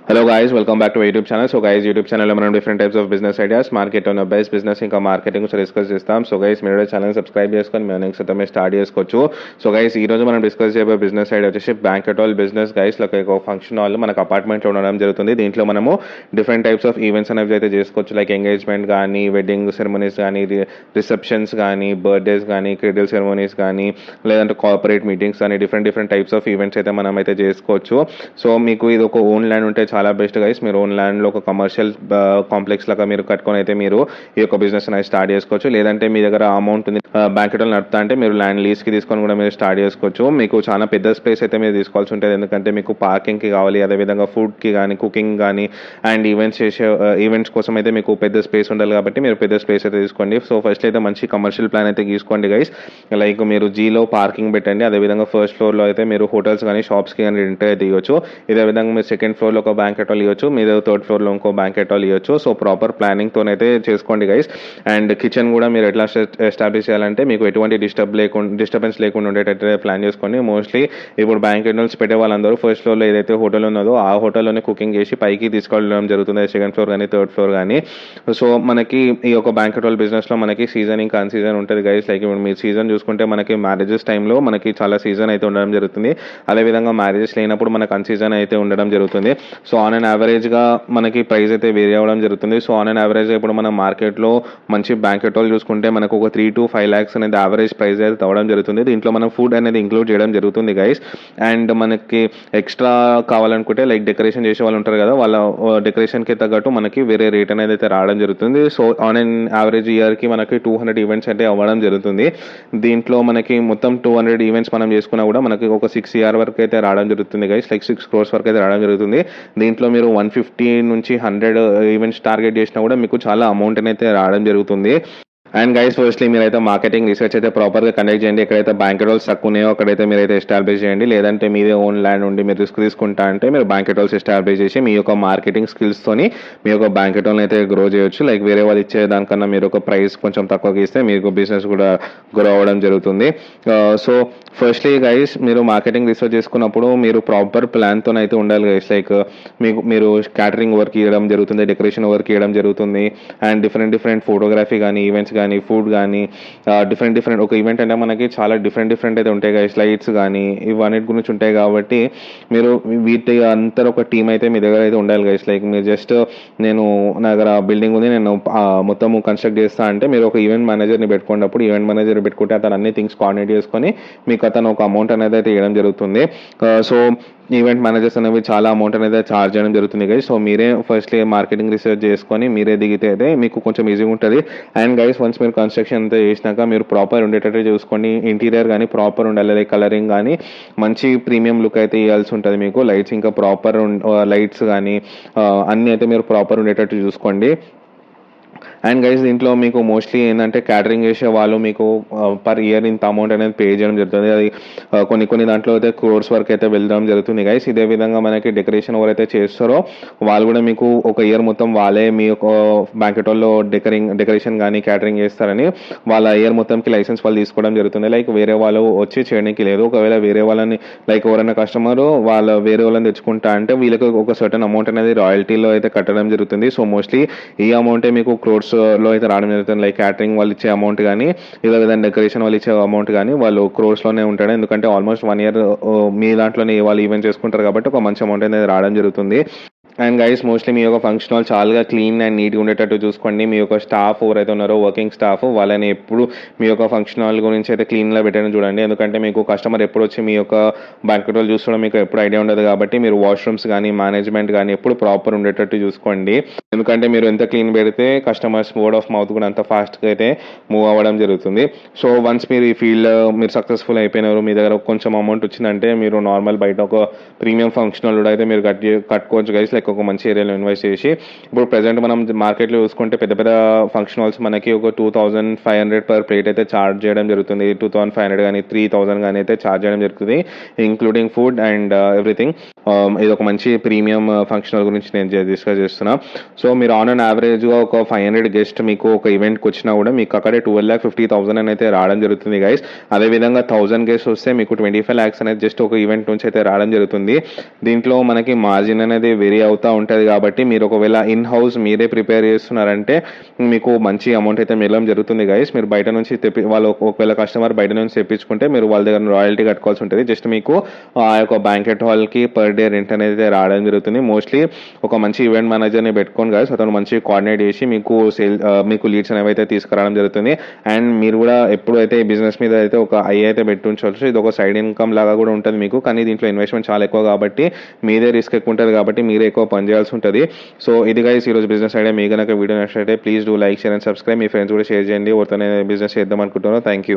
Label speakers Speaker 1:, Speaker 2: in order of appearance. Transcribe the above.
Speaker 1: Hello guys, welcome back to my YouTube channel. So guys, YouTube channel లో మనం different types of business ideas, market ఉన్న best business ఇంకా marketing discuss చేస్తాం. So guys మీరు channel subscribe చేసుకొని మీ earnings అయితే start చేసుకోవచ్చు. So guys ఈ రోజు మనం డిస్కస్ చేయబోయే బిజినెస్ ఐడియా వచ్చేసి బ్యాంకెట్ హాల్ బిజినెస్ గైస్. ఒక ఫంక్షన్ హాల్ మనకు అపార్ట్మెంట్లో ఉండడం జరుగుతుంది. దీంట్లో మనము డిఫరెంట్ టైప్స్ ఆఫ్ ఈవెంట్స్ అనేవి అయితే చేసుకోవచ్చు. లైక్ ఎంగేజ్మెంట్ కానీ, వెడ్డింగ్ సెరమనీస్ కానీ, రిసెప్షన్స్ కానీ, బర్త్డేస్ కానీ, క్రిడల్ సెరమనీస్ కానీ, లేదంటే కార్పొరేట్ మీటింగ్స్ కానీ డిఫరెంట్ టైప్స్ ఆఫ్ ఈవెంట్స్ అయితే మనం అయితే చేసుకోవచ్చు. సో మీకు ఇది ఒక ఓన్ ల్యాండ్ ఉంటే చాలా బెస్ట్ గైస్. మీరు ఓన్ ల్యాండ్లో ఒక కమర్షియల్ కాంప్లెక్స్ లాగా మీరు కట్టుకొని అయితే మీరు ఈ యొక్క బిజినెస్ అనేది స్టార్ట్ చేసుకోవచ్చు. లేదంటే మీ దగ్గర అమౌంట్ ఉంది, బ్యాంకెట్ నడుపుతా అంటే మీరు ల్యాండ్ లీజ్కి తీసుకొని కూడా మీరు స్టార్ట్ చేసుకోవచ్చు. మీకు చాలా పెద్ద స్పేస్ అయితే మీరు తీసుకోవాల్సి ఉంటుంది, ఎందుకంటే మీకు పార్కింగ్కి కావాలి, అదేవిధంగా ఫుడ్కి కానీ, కుకింగ్ కానీ అండ్ ఈవెంట్స్ కోసం అయితే మీకు పెద్ద స్పేస్ ఉండాలి. కాబట్టి మీరు పెద్ద స్పేస్ అయితే తీసుకోండి. సో ఫస్ట్ అయితే మంచి కమర్షియల్ ప్లాన్ అయితే తీసుకోండి గైస్. లైక్ మీరు జీలో పార్కింగ్ పెట్టండి, అదేవిధంగా ఫస్ట్ ఫ్లోర్లో అయితే మీరు హోటల్స్ కానీ, షాప్స్కి కానీ రెంట్ అయితే ఇవ్వచ్చు. ఇదే విధంగా మీరు సెకండ్ ఫ్లోర్లో ఒక బ్యాంకెట్ హాల్ ఇవ్వచ్చు, మీరు థర్డ్ ఫ్లోర్లో ఇంకో బ్యాంకెట్ హాల్ ఇవ్వచ్చు. సో ప్రాపర్ ప్లానింగ్తోనైతే చేసుకోండి గైస్. అండ్ కిచెన్ కూడా మీరు ఎట్లా ఎస్టాబ్లిష్ చేయాలంటే మీకు ఎటువంటి డిస్టర్బెన్స్ లేకుండా ఉండేటట్టు ప్లాన్ చేసుకోండి. మోస్ట్లీ ఇప్పుడు బ్యాంకెట్ హాల్స్ పెట్టే వాళ్ళందరూ ఫస్ట్ ఫ్లోర్లో ఏదైతే హోటల్ ఉన్నదో ఆ హోటల్లోనే కుకింగ్ చేసి పైకి తీసుకెళ్ళడం జరుగుతుంది, సెకండ్ ఫ్లోర్ కానీ థర్డ్ ఫ్లోర్ కానీ. సో మనకి ఈ యొక్క బ్యాంకెట్ హాల్ బిజినెస్లో మనకి సీజన్ ఇంకా అన్ సీజన్ ఉంటుంది గైస్. లైక్ ఇప్పుడు మీరు సీజన్ చూసుకుంటే మనకి మ్యారేజెస్ టైంలో మనకి చాలా సీజన్ అయితే ఉండడం జరుగుతుంది. అదేవిధంగా మ్యారేజెస్ లేనప్పుడు మనకు అన్ సీజన్ అయితే ఉండడం జరుగుతుంది. సో ఆన్ అండ్ యావరేజ్గా మనకి ప్రైస్ అయితే వేరీ అవ్వడం జరుగుతుంది. సో ఆన్ అండ్ యావరేజ్ ఇప్పుడు మనం మార్కెట్లో మంచి బ్యాంకెట్ హాల్ చూసుకుంటే మనకు ఒక 3 to 5 lakhs అనేది యావరేజ్ ప్రైస్ అయితే అవ్వడం జరుగుతుంది. దీంట్లో మనం ఫుడ్ అనేది ఇంక్లూడ్ చేయడం జరుగుతుంది గైస్. అండ్ మనకి ఎక్స్ట్రా కావాలనుకుంటే లైక్ డెకరేషన్ చేసే వాళ్ళు ఉంటారు కదా, వాళ్ళ డెకరేషన్కి తగ్గట్టు మనకి వేరే రేట్ అనేది అయితే రావడం జరుగుతుంది. సో ఆన్ అండ్ యావరేజ్ ఇయర్కి మనకి 200 ఈవెంట్స్ అయితే అవ్వడం జరుగుతుంది. దీంట్లో మనకి మొత్తం 200 ఈవెంట్స్ మనం చేసుకున్నా కూడా మనకి ఒక 6 CR వరకు అయితే రావడం జరుగుతుంది గైస్. లైక్ 6 crores వరకు అయితే రావడం జరుగుతుంది. దీంట్లో మీరు 150 నుంచి 100 ఈవెంట్స్ టార్గెట్ చేసినా కూడా మీకు చాలా అమౌంట్ అయితే రావడం జరుగుతుంది. అండ్ గైస్ ఫస్ట్లీ మీరైతే మార్కెటింగ్ రీసెర్చ్ అయితే ప్రాపర్గా కండక్ట్ చేయండి. ఎక్కడైతే బ్యాంకెట్ హాల్స్ తక్కువ ఉన్నాయో అక్కడైతే మీరైతే ఎస్టాబ్లిష్ చేయండి. లేదంటే మీదే ఓన్ ల్యాండ్ ఉండి మీరు రిస్క్ తీసుకుంటా అంటే మీరు బ్యాంకెట్ హాల్స్ ఎస్టాబ్లిష్ చేసి మీ యొక్క మార్కెటింగ్ స్కిల్స్తోని మీ యొక్క బ్యాంకెట్ హాల్ని అయితే గ్రో చేయొచ్చు. లైక్ వేరే వాళ్ళు ఇచ్చే దానికన్నా మీరు ఒక ప్రైస్ కొంచెం తక్కువకి ఇస్తే మీకు బిజినెస్ కూడా గ్రో అవ్వడం జరుగుతుంది. సో ఫస్ట్లీ గైస్ మీరు మార్కెటింగ్ రీసెర్చ్ చేసుకున్నప్పుడు మీరు ప్రాపర్ ప్లాన్తో అయితే ఉండాలి గైస్. లైక్ మీరు క్యాటరింగ్ వర్క్ ఇవ్వడం జరుగుతుంది, డెకరేషన్ వర్క్ ఇవ్వడం జరుగుతుంది, అండ్ డిఫరెంట్ ఫోటోగ్రఫీ కానీ, ఈవెంట్స్ కానీ, ఫుడ్ కానీ డిఫరెంట్ ఒక ఈవెంట్ అంటే మనకి చాలా డిఫరెంట్ అయితే ఉంటాయి గైస్. లైట్స్ కానీ ఇవన్నిటి గురించి ఉంటాయి కాబట్టి మీరు వీటి అంతా ఒక టీం అయితే మీ దగ్గర అయితే ఉండాలి గైస్. లైక్ మీరు జస్ట్ నా దగ్గర బిల్డింగ్ ఉంది, నేను మొత్తం కన్స్ట్రక్ట్ చేస్తా అంటే మీరు ఒక ఈవెంట్ మేనేజర్ని పెట్టుకున్నప్పుడు ఈవెంట్ మేనేజర్ పెట్టుకుంటే అతను అన్ని థింగ్స్ కోఆర్డినేట్ చేసుకొని మీకు అతను ఒక అమౌంట్ అనేది అయితే ఇవ్వడం జరుగుతుంది. సో ఈవెంట్ మేనేజర్స్ అనేవి చాలా అమౌంట్ అనేది ఛార్జ్ చేయడం జరుగుతుంది గైస్. సో మీరే ఫస్ట్లీ మార్కెటింగ్ రీసెర్చ్ చేసుకొని మీరే దిగితే అయితే మీకు కొంచెం ఈజీగా ఉంటుంది. అండ్ గైస్ వన్స్ మీరు కన్స్ట్రక్షన్ అంతా చేసినాక మీరు ప్రాపర్ ఉండేటట్టు చూసుకోండి. ఇంటీరియర్ కానీ ప్రాపర్ ఉండాలి, లైక్ కలరింగ్ కానీ మంచి ప్రీమియం లుక్ అయితే ఇవ్వాల్సి ఉంటుంది మీకు. లైట్స్ ఇంకా ప్రాపర్ లైట్స్ కానీ అన్నీ అయితే మీరు ప్రాపర్ ఉండేటట్టు చూసుకోండి. అండ్ గైస్ దీంట్లో మీకు మోస్ట్లీ ఏంటంటే క్యాటరింగ్ చేసే వాళ్ళు మీకు పర్ ఇయర్ ఇంత అమౌంట్ అనేది పే చేయడం జరుగుతుంది. అది కొన్ని దాంట్లో అయితే క్రోర్స్ వరకు అయితే వెళ్ళడం జరుగుతుంది గైస్. ఇదే విధంగా మనకి డెకరేషన్ ఎవరైతే చేస్తారో వాళ్ళు కూడా మీకు ఒక ఇయర్ మొత్తం వాళ్ళే మీ యొక్క బ్యాంకెట్ హాల్లో డెకరేషన్ కానీ క్యాటరింగ్ చేస్తారని వాళ్ళ ఇయర్ మొత్తంకి లైసెన్స్ వాళ్ళు తీసుకోవడం జరుగుతుంది. లైక్ వేరే వాళ్ళు వచ్చి చేయడానికి లేదు. ఒకవేళ వేరే వాళ్ళని లైక్ ఎవరైనా కస్టమర్ వేరే వాళ్ళని తెచ్చుకుంటా అంటే వీళ్ళకి ఒక సర్టన్ అమౌంట్ అనేది రాయల్టీలో అయితే కట్టడం జరుగుతుంది. సో మోస్ట్లీ ఈ అమౌంటే మీకు క్రోర్స్లో అయితే రావడం జరుగుతుంది. లైక్ క్యాటరింగ్ వాళ్ళు ఇచ్చే అమౌంట్ కానీ ఇలా విధంగా డెకరేషన్ వాళ్ళు ఇచ్చే అమౌంట్ కానీ వాళ్ళు క్రోర్స్లోనే ఉంటాడు. ఎందుకంటే ఆల్మోస్ట్ 1 year మీ దాంట్లోనే వాళ్ళు ఈవెంట్ చేసుకుంటారు కాబట్టి ఒక మంచి అమౌంట్ అనేది రావడం జరుగుతుంది. అండ్ గైస్ మోస్ట్లీ మీ యొక్క ఫంక్షన్ హాల్ చాలా క్లీన్ అండ్ నీట్గా ఉండేటట్టు చూసుకోండి. మీ యొక్క స్టాఫ్ ఎవరైతే ఉన్నారో వర్కింగ్ స్టాఫ్ వాళ్ళని ఎప్పుడు మీ యొక్క ఫంక్షన్ హాల్ గురించి అయితే క్లీన్గా పెట్టడం చూడండి. ఎందుకంటే మీకు కస్టమర్ ఎప్పుడు వచ్చి మీ యొక్క బ్యాంకెట్ హాల్ చూసుకోవడం మీకు ఎప్పుడు ఐడియా ఉండదు కాబట్టి మీరు వాష్రూమ్స్ కానీ మేనేజ్మెంట్ కానీ ఎప్పుడు ప్రాపర్ ఉండేటట్టు చూసుకోండి. ఎందుకంటే మీరు ఎంత క్లీన్ పెడితే కస్టమర్స్ వర్డ్ ఆఫ్ మౌత్ కూడా అంత ఫాస్ట్గా అయితే మూవ్ అవ్వడం జరుగుతుంది. సో వన్స్ మీరు ఈ ఫీల్డ్ మీరు సక్సెస్ఫుల్ అయిపోయినారు, మీ దగ్గర కొంచెం అమౌంట్ వచ్చిందంటే మీరు నార్మల్ బయట ఒక ప్రీమియం ఫంక్షన్ హాల్ కూడా అయితే మీరు కట్టుకోవచ్చు గైస్. లైక్ ఒక మంచి ఏరియాలో ఇన్వెస్ట్ చేసి ఇప్పుడు ప్రెసెంట్ మనం మార్కెట్లో చూసుకుంటే పెద్ద ఫంక్షన్ హాల్స్ మనకి ఒక 2500 per plate అయితే ఛార్జ్ చేయడం జరుగుతుంది. 2500 కానీ 3000 కానీ అయితే ఛార్జ్ చేయడం జరుగుతుంది, ఇంక్లూడింగ్ ఫుడ్ అండ్ ఎవ్రీథింగ్. ఇది ఒక మంచి ప్రీమియం ఫంక్షన్ హాల్ గురించి నేను డిస్కస్ చేస్తున్నా. సో మీరు ఆన్ అండ్ యావరేజ్గా ఒక 500 గెస్ట్ మీకు ఒక ఈవెంట్కి వచ్చినా కూడా మీకు అక్కడే 12,50,000 అని అయితే రావడం జరుగుతుంది గైస్. అదేవిధంగా 1000 గెస్ట్ వస్తే మీకు 25 lakhs అనేది జస్ట్ ఒక ఈవెంట్ నుంచి అయితే రావడం జరుగుతుంది. దీంట్లో మనకి మార్జిన్ అనేది వేరీ అవుతుంది. అవుతూ ఉంటుంది. కాబట్టి మీరు ఒకవేళ ఇన్ హౌస్ మీరే ప్రిపేర్ చేస్తున్నారంటే మీకు మంచి అమౌంట్ అయితే మిగలడం జరుగుతుంది గైస్. మీరు బయట నుంచి వాళ్ళు ఒకవేళ కస్టమర్ బయట నుంచి తెప్పించుకుంటే మీరు వాళ్ళ దగ్గర రాయల్టీ కట్టుకోవాల్సి ఉంటుంది. జస్ట్ మీకు ఆ యొక్క బ్యాంకెట్ హాల్కి పర్ డే రెంట్ అనేది రావడం జరుగుతుంది. మోస్ట్లీ ఒక మంచి ఈవెంట్ మేనేజర్ని పెట్టుకోండి గైస్, అతను మంచి కోఆర్డినేట్ చేసి మీకు లీడ్స్ అనేవి అయితే తీసుకురావడం జరుగుతుంది. అండ్ మీరు కూడా ఎప్పుడైతే ఈ బిజినెస్ మీద అయితే ఒక ఐ అయితే పెట్టి ఉంచవచ్చు. ఇది ఒక సైడ్ ఇన్కమ్ లాగా కూడా ఉంటుంది మీకు, కానీ దీంట్లో ఇన్వెస్ట్మెంట్ చాలా ఎక్కువ కాబట్టి మీదే రిస్క్ ఎక్కువ ఉంటుంది కాబట్టి మీరే ఎక్కువ పని చేయాల్సి ఉంటుంది. సో ఇది గైస్ ఈరోజు బిజినెస్ ఐడియా. మీ కనుక వీడియో నచ్చినట్లయితే please do like, share and subscribe. Me friends కూడా షేర్ చేయండి ఎవరితోనే బిజినెస్ చేద్దాం అనుకుంటున్నారో. Thank you.